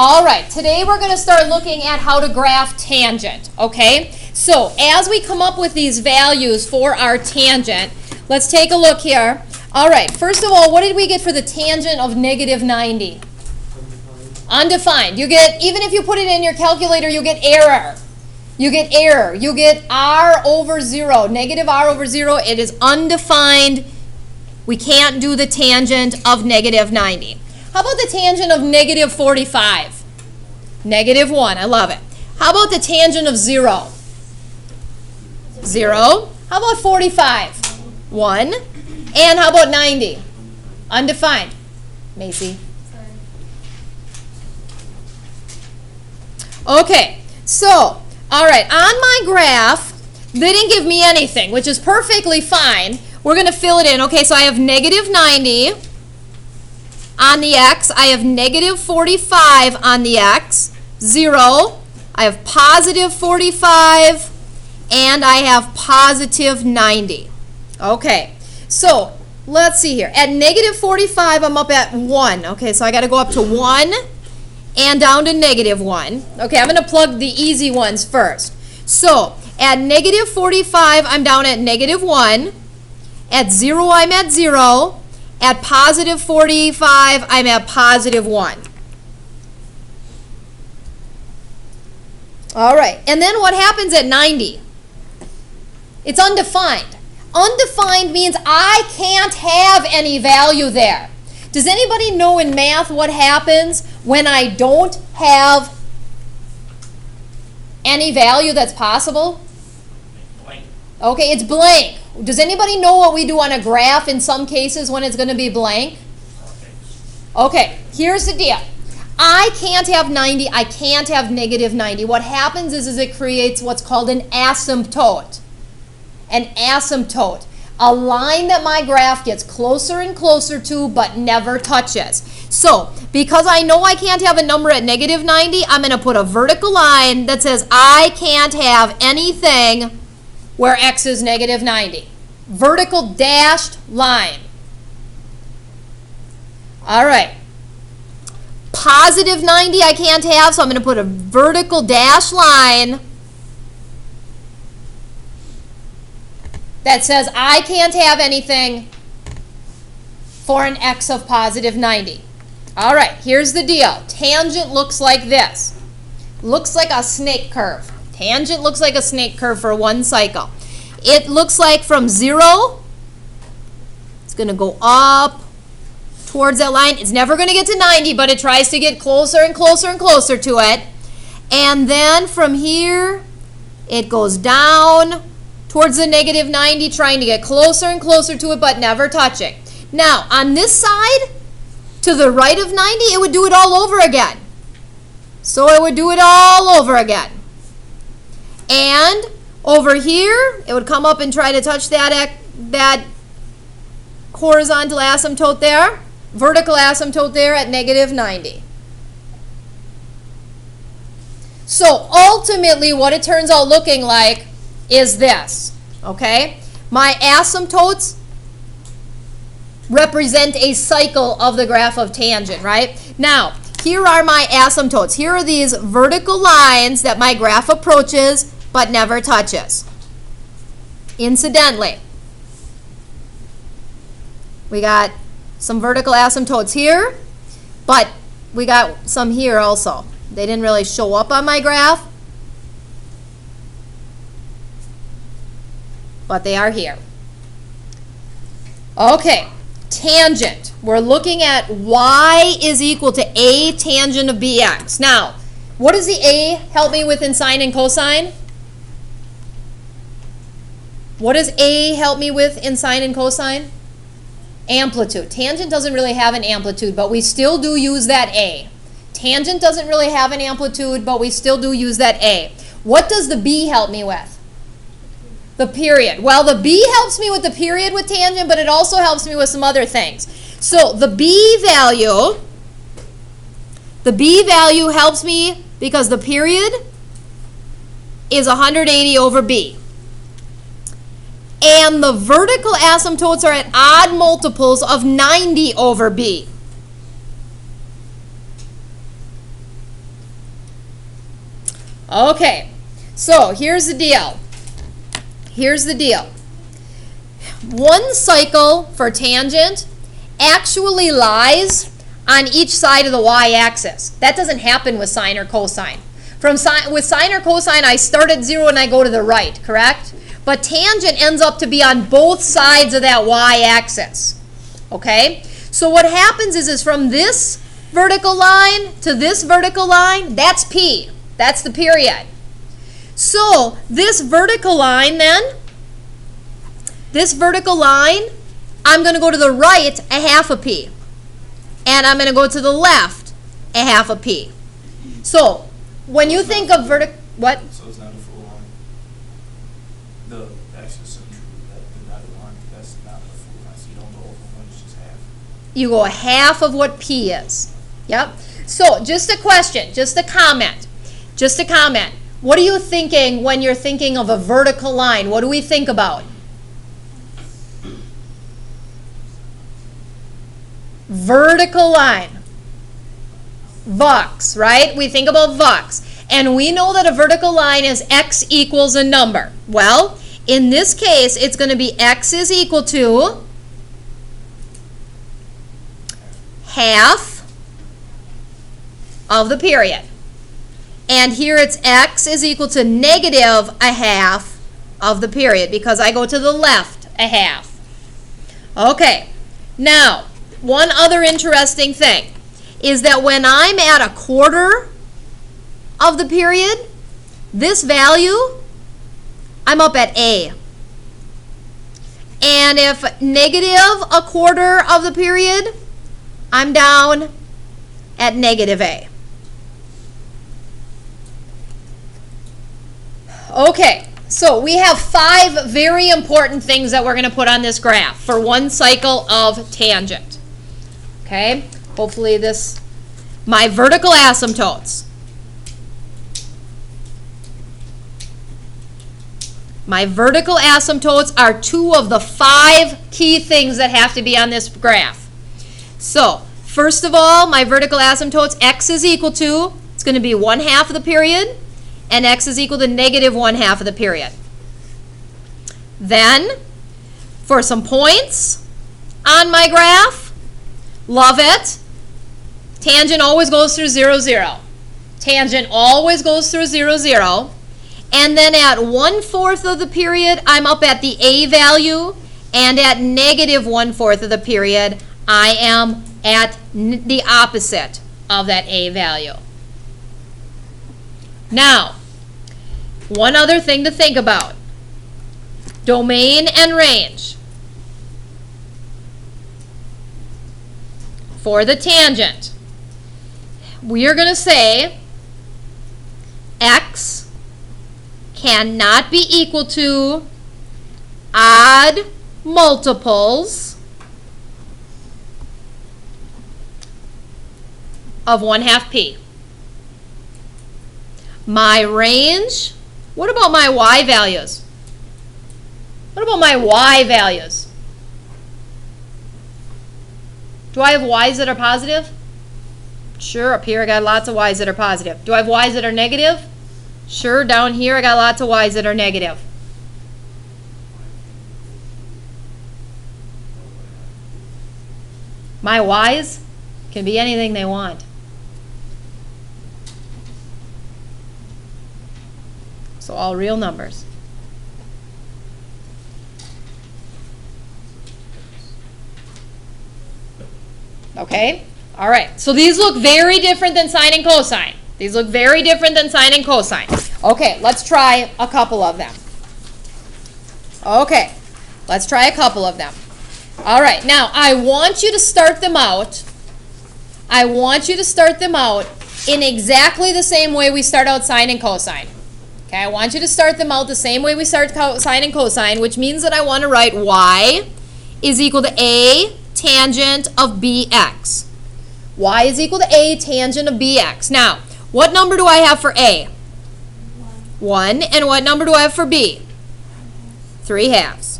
All right, today we're going to start looking at how to graph tangent, okay? So as we come up with these values for our tangent, let's take a look here. All right, first of all, what did we get for the tangent of negative 90? Undefined. You get, even if you put it in your calculator, you get error. You get error. You get r over 0, negative r over 0. It is undefined. We can't do the tangent of negative 90. How about the tangent of negative 45? Negative 1. I love it. How about the tangent of 0? 0. How about 45? 1. And how about 90? Undefined. Macy. Okay, so, all right, on my graph, they didn't give me anything, which is perfectly fine. We're going to fill it in. Okay, so I have negative 90 on the x. I have negative 45 on the x. 0. I have positive 45, and I have positive 90. Okay, so let's see here. At negative 45, I'm up at 1. Okay, so I got to go up to 1. And down to negative 1. Okay, I'm going to plug the easy ones first. So, at negative 45, I'm down at negative 1. At 0, I'm at 0. At positive 45, I'm at positive 1. All right, and then what happens at 90? It's undefined. Undefined means I can't have any value there. Does anybody know in math what happens when I don't have any value that's possible? Blank. Okay, it's blank. Does anybody know what we do on a graph in some cases when it's going to be blank? Okay, here's the deal. I can't have 90. I can't have negative 90. What happens is it creates what's called an asymptote. An asymptote. A line that my graph gets closer and closer to but never touches. So, because I know I can't have a number at negative 90, I'm going to put a vertical line that says I can't have anything where x is negative 90. Vertical dashed line. All right. Positive 90 I can't have, so I'm going to put a vertical dashed line that says I can't have anything for an x of positive 90. All right, here's the deal. Tangent looks like this. Looks like a snake curve. Tangent looks like a snake curve for one cycle. It looks like from 0, it's going to go up towards that line. It's never going to get to 90, but it tries to get closer and closer and closer to it. And then from here, it goes down towards the negative 90, trying to get closer and closer to it, but never touching. Now, on this side, to the right of 90, it would do it all over again. So it would do it all over again. And over here, it would come up and try to touch that horizontal asymptote there, vertical asymptote there at negative 90. So ultimately, what it turns out looking like is this, okay? My asymptotes represent a cycle of the graph of tangent, right? Now, here are my asymptotes. Here are these vertical lines that my graph approaches but never touches. Incidentally, we got some vertical asymptotes here, but we got some here also. They didn't really show up on my graph, but they are here. Okay, tangent. We're looking at y is equal to a tangent of bx. Now, what does the a help me with in sine and cosine? What does a help me with in sine and cosine? Amplitude. Tangent doesn't really have an amplitude, but we still do use that a. Tangent doesn't really have an amplitude, but we still do use that a. What does the b help me with? The period. Well, the b helps me with the period with tangent, but it also helps me with some other things. So the b value helps me because the period is 180 over b. And the vertical asymptotes are at odd multiples of 90 over b. Okay, so here's the deal. Here's the deal. One cycle for tangent actually lies on each side of the y-axis. That doesn't happen with sine or cosine. With sine or cosine, I start at 0 and I go to the right, correct? But tangent ends up to be on both sides of that y-axis. Okay? So what happens is from this vertical line to this vertical line, that's P. That's the period. So this vertical line then, this vertical line, I'm going to go to the right a half a P. And I'm going to go to the left a half a P. So when you think of vertical, what? So it's not a full line. The axis of the dotted line, that's not a full line. So you don't go over one, it's just half. You go half of what P is. Yep. So just a question, just a comment. Just a comment. What are you thinking when you're thinking of a vertical line? What do we think about? Vertical line. Vox, right? We think about Vox. And we know that a vertical line is x equals a number. Well, in this case, it's going to be x is equal to half of the period. And here it's x is equal to negative a half of the period because I go to the left a half. Okay, now one other interesting thing is that when I'm at a quarter of the period, this value, I'm up at A. And if negative a quarter of the period, I'm down at negative A. Okay, so we have 5 very important things that we're going to put on this graph for one cycle of tangent. Okay, hopefully this, my vertical asymptotes. My vertical asymptotes are 2 of the 5 key things that have to be on this graph. So, first of all, my vertical asymptotes, x is equal to, it's going to be 1/2 of the period, and x is equal to negative 1/2 of the period. Then, for some points on my graph, love it, tangent always goes through 0, 0. Tangent always goes through 0, 0. And then at 1/4 of the period, I'm up at the A value, and at negative 1/4 of the period, I am at the opposite of that A value. Now, one other thing to think about, domain and range. For the tangent, we are going to say x cannot be equal to odd multiples of 1/2 P. My range, what about my y values? What about my y values? Do I have y's that are positive? Sure, up here I got lots of y's that are positive. Do I have y's that are negative? Sure, down here I got lots of y's that are negative. My y's can be anything they want. So all real numbers. Okay? All right. So these look very different than sine and cosine. These look very different than sine and cosine. Okay, let's try a couple of them. Okay, let's try a couple of them. All right, now I want you to start them out. I want you to start them out in exactly the same way we start out sine and cosine. Okay, I want you to start them out the same way we start sine and cosine, which means that I want to write y is equal to a tangent of bx. Y is equal to a tangent of bx. Now, what number do I have for A? 1. And what number do I have for B? 3/2.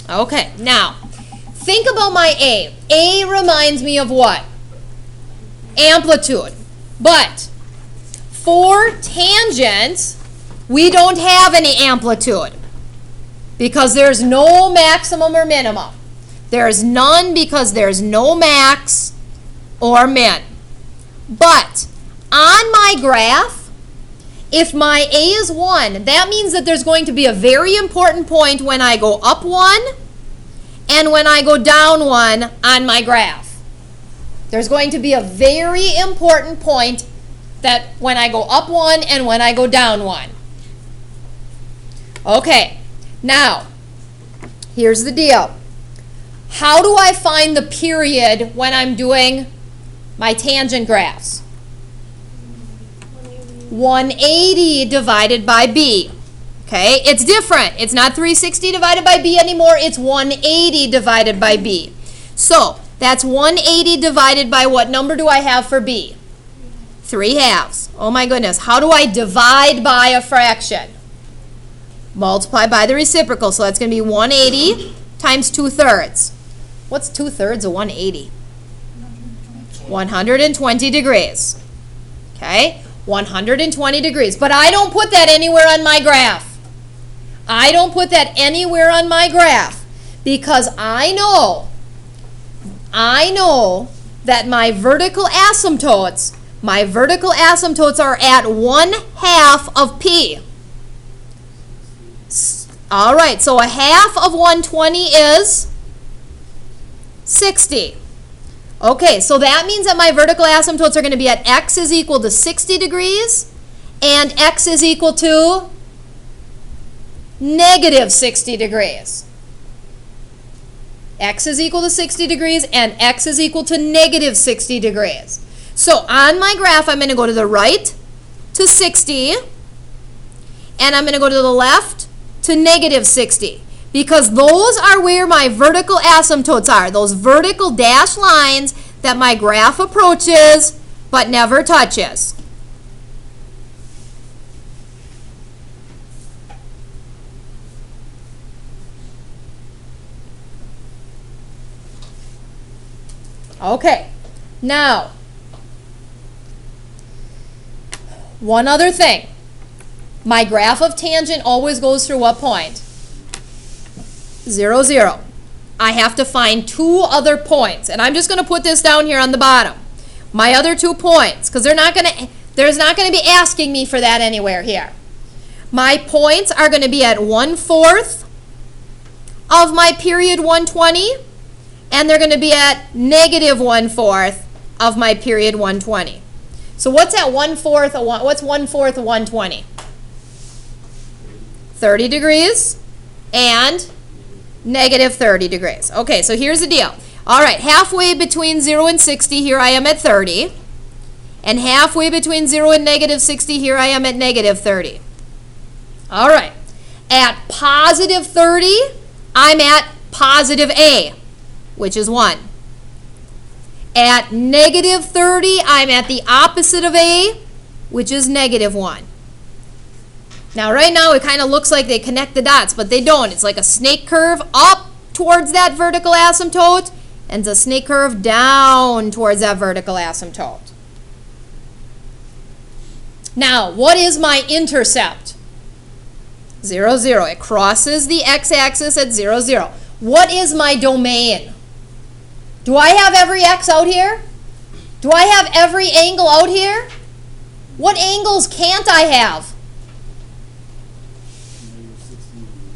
Okay, now, think about my A. A reminds me of what? Amplitude. But For tangent, we don't have any amplitude because there's no maximum or minimum. There's none because there's no max or min. But on my graph, if my A is 1, that means that there's going to be a very important point when I go up 1 and when I go down 1 on my graph. There's going to be a very important point that when I go up 1 and when I go down 1. Okay, now, here's the deal. How do I find the period when I'm doing my tangent graphs? 180 divided by B. Okay, it's different. It's not 360 divided by B anymore. It's 180 divided by B. So, that's 180 divided by what number do I have for B? 3/2. Oh my goodness. How do I divide by a fraction? Multiply by the reciprocal. So that's going to be 180 times 2/3. What's 2/3 of 180? 120 degrees. Okay? 120 degrees. But I don't put that anywhere on my graph. I don't put that anywhere on my graph because I know that my vertical asymptotes are at 1/2 of P. All right, so 1/2 of 120 is 60. Okay, so that means that my vertical asymptotes are going to be at x is equal to 60 degrees and x is equal to negative 60 degrees. X is equal to 60 degrees and x is equal to negative 60 degrees. So on my graph, I'm going to go to the right to 60 and I'm going to go to the left to negative 60. Because those are where my vertical asymptotes are, those vertical dashed lines that my graph approaches but never touches. Okay, now, one other thing. My graph of tangent always goes through what point? 0, 0. I have to find two other points, and I'm just going to put this down here on the bottom. My other 2 points, because there's not going to be asking me for that anywhere here. My points are going to be at 1/4 of my period 120, and they're going to be at negative 1/4 of my period 120. So what's at 1/4 of what's 1/4 of 120? 30 degrees and negative 30 degrees. Okay, so here's the deal. All right, halfway between 0 and 60, here I am at 30. And halfway between 0 and negative 60, here I am at negative 30. All right, at positive 30, I'm at positive A, which is 1. At negative 30, I'm at the opposite of A, which is negative 1. Now, right now, it kind of looks like they connect the dots, but they don't. It's like a snake curve up towards that vertical asymptote, and it's a snake curve down towards that vertical asymptote. Now, what is my intercept? 0, 0. It crosses the x-axis at 0, 0. What is my domain? Do I have every x out here? Do I have every angle out here? What angles can't I have?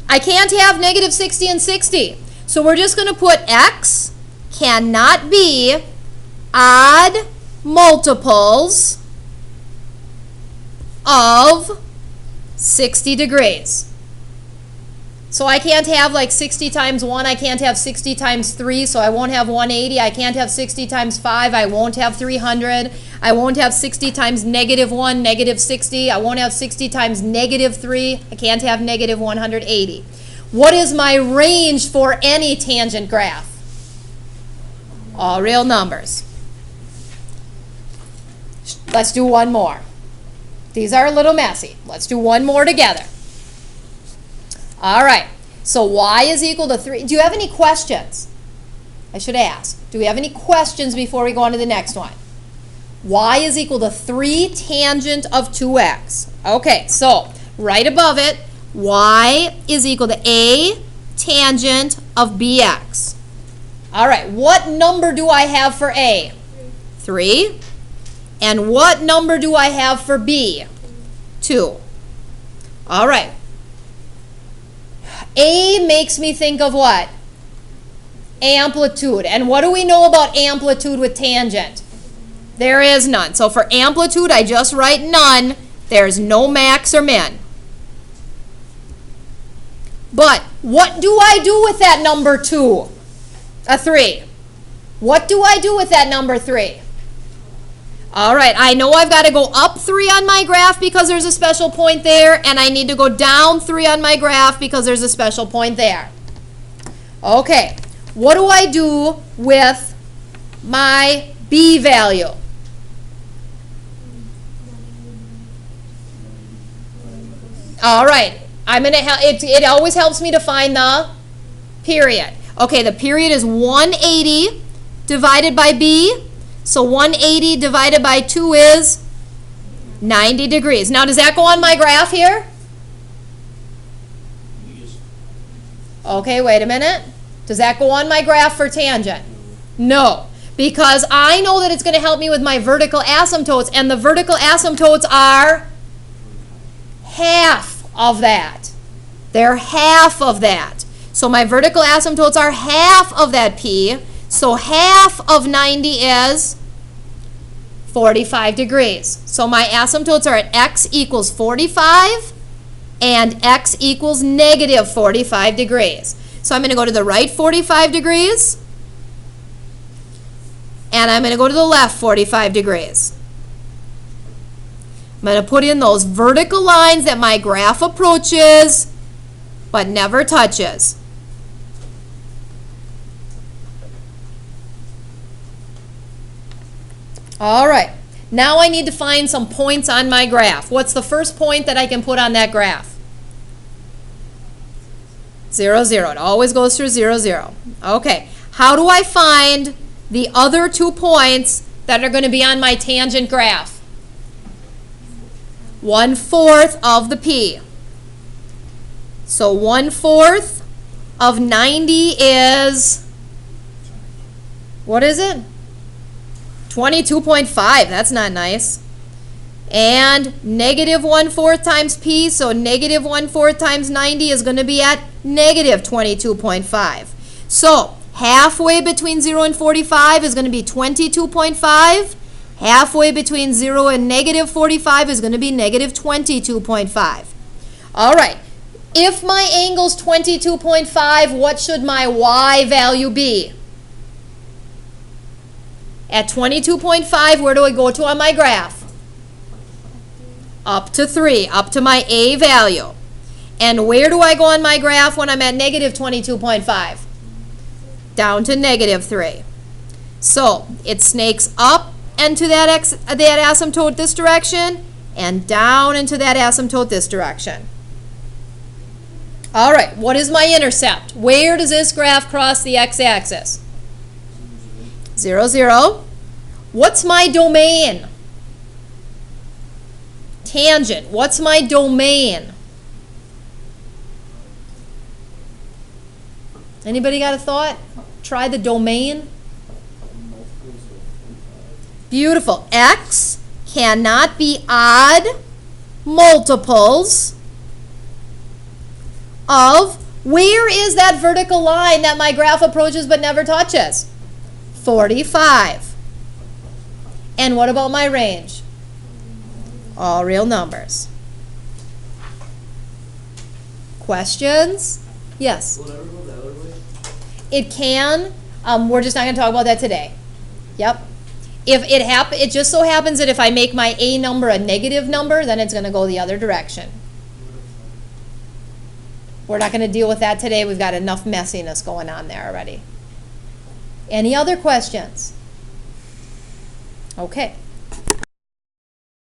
I can't have negative 60 and 60. So we're just going to put x cannot be odd multiples of 60 degrees. So I can't have like 60 times 1, I can't have 60 times 3, so I won't have 180. I can't have 60 times 5, I won't have 300. I won't have 60 times negative 1, negative 60. I won't have 60 times negative 3. I can't have negative 180. What is my range for any tangent graph? All real numbers. Let's do one more. These are a little messy. Let's do one more together. All right, so y is equal to 3. Do you have any questions? I should ask. Do we have any questions before we go on to the next one? y is equal to 3 tangent of 2x. Okay, so right above it, y is equal to a tangent of bx. All right, what number do I have for a? 3. And what number do I have for b? 2. All right. A makes me think of what? Amplitude. And what do we know about amplitude with tangent? There is none. So for amplitude, I just write none. There's no max or min. But what do I do with that number 2? A 3. What do I do with that number 3? All right, I know I've got to go up 3 on my graph because there's a special point there, and I need to go down 3 on my graph because there's a special point there. Okay, what do I do with my b value? All right, it always helps me to find the period. Okay, the period is 180 divided by b. So 180 divided by 2 is 90 degrees. Now, does that go on my graph here? Okay, wait a minute. Does that go on my graph for tangent? No, because I know that it's going to help me with my vertical asymptotes, and the vertical asymptotes are half of that. They're half of that. So my vertical asymptotes are half of that p. So half of 90 is 45 degrees. So my asymptotes are at x equals 45 and x equals negative 45 degrees. So I'm going to go to the right 45 degrees and I'm going to go to the left 45 degrees. I'm going to put in those vertical lines that my graph approaches but never touches. All right, now I need to find some points on my graph. What's the first point that I can put on that graph? 0, 0. It always goes through 0, 0. Okay, how do I find the other 2 points that are going to be on my tangent graph? 1/4 of the p. So 1/4 of 90 is, what is it? 22.5, that's not nice. And negative 1/4 times p, so negative 1/4 times 90 is going to be at negative 22.5. So halfway between 0 and 45 is going to be 22.5. Halfway between 0 and negative 45 is going to be negative 22.5. All right, if my angle's 22.5, what should my y value be? At 22.5, where do I go to on my graph? Up to 3, up to my a value. And where do I go on my graph when I'm at negative 22.5? Down to negative 3. So it snakes up into that asymptote this direction and down into that asymptote this direction. All right, what is my intercept? Where does this graph cross the x-axis? 0, 0. What's my domain? Tangent. What's my domain? Anybody got a thought? Try the domain. Beautiful. X cannot be odd multiples of, where is that vertical line that my graph approaches but never touches? 45. And what about my range? All real numbers. Questions? Yes? Will it ever go the other way? It can. We're just not going to talk about that today. Yep. If it just so happens that if I make my a number a negative number, then it's going to go the other direction. We're not going to deal with that today. We've got enough messiness going on there already. Any other questions? Okay.